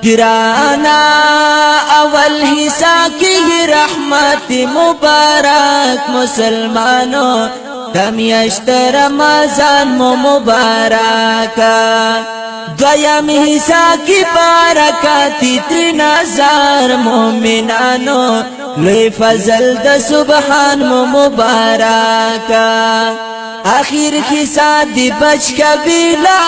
گرانا اول حصہ کی رحمت مبارک مسلمانوں دمیشت رمضان مبارک دویم حصہ کی برکاتی 3000 مومنانو لوی فضل د سبحان مبارک آخر حصہ دی بچ کبیلا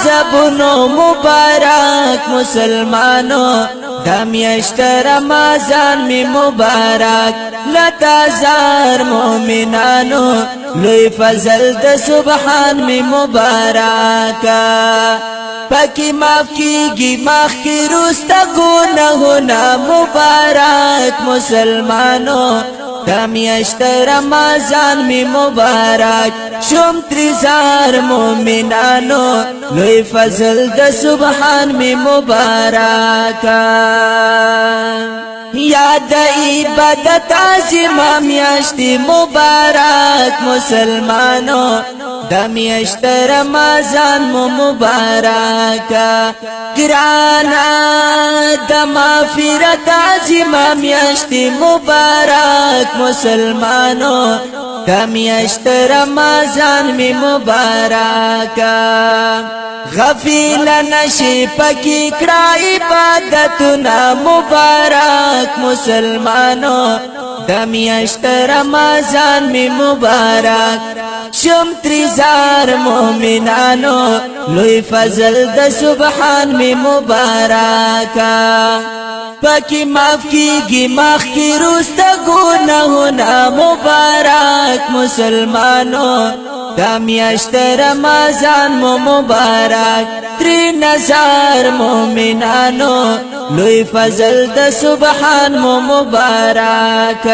زبونو مبارک مسلمانوں دمیشت رمضان می مبارک لتازار مومنانو لوی فضل د سبحان می مبارک پاکی معاف کیگی مخی روستا گناہونا مبارک مسلمانوں دمیشت رمضان می مبارک شم 3000 مومنانو لوی فضل د سبحان می مبارک یاد عبادت عظیمہ میاشتی مبارک مسلمانوں دمیشت رمضان مبارک گرانا دمغفرت عظیمہ میاشتی مبارک مسلمانوں دمیشت رمضان می مبارک غفیل نشی پکی کڑا عبادتنا مبارک مسلمانوں دمیشت رمضان می مبارک شم 3000 مومنانو لوی فضل د سبحان می مبارک پاکی معاف کیگی مخی روستا گناہونا مبارک مسلمانوں دمیشت رمضان مبارک 3000 مومنانو لوی فضل د سبحان مبارک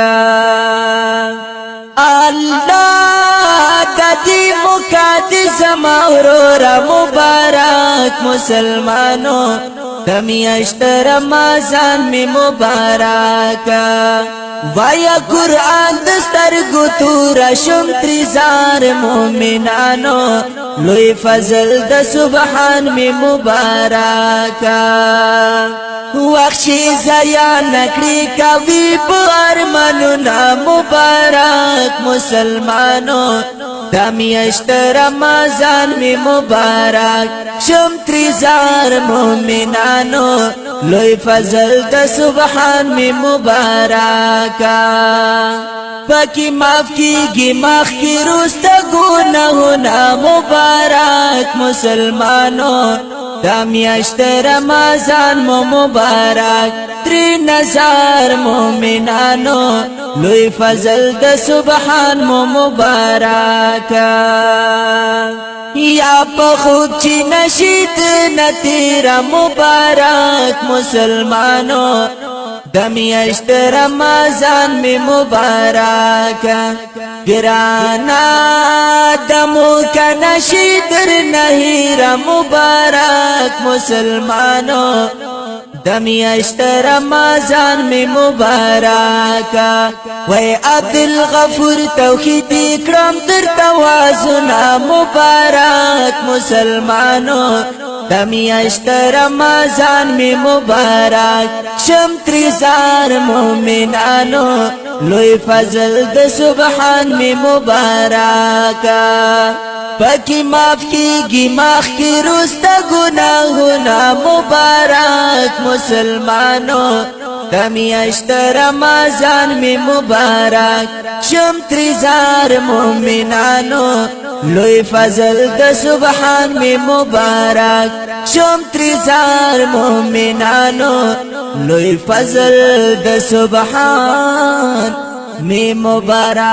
اللہ ددی مقدس مغرورا مبارک مسلمانوں دمیشت رمضان می مبارک وایا قرآن دستر گتورا شم 3000 مومنانو لوی فضل د سبحان می مبارک وخشی زیا نکڑی کوی بارمانونا مبارک مسلمانوں دمیشت رمضان می مبارک شم 3000 مومنانو لوی فضل د سبحان می مبارک پاکی معاف کیگی مخی روستا گناہونا مبارک مسلمانوں دمیشت رمضان مبارک 3000 مومنانو لوی فضل د سبحان مبارک یا پا خود چی نشید نتیرا مبارک مسلمانوں دمیشت رمضان می مبارک گرانا دمو کا نشیدر نہیرا مبارک مسلمانوں دمیشت رمضان می مبارک وی عبدالغفور توحید اکرام در توازنا مبارک مسلمانوں دمیشت رمضان می مبارک شم 3000 مومنانو لوی فضل د سبحان می مبارک پاکی معاف کیگی مخی روستا گناہونا مبارک مسلمانوں دمیشت رمضان می مبارک شم 3000 مومنانو لوی فضل د سبحان می مبارک شم 3000 مومنانو لوی فضل د سبحان می مبارک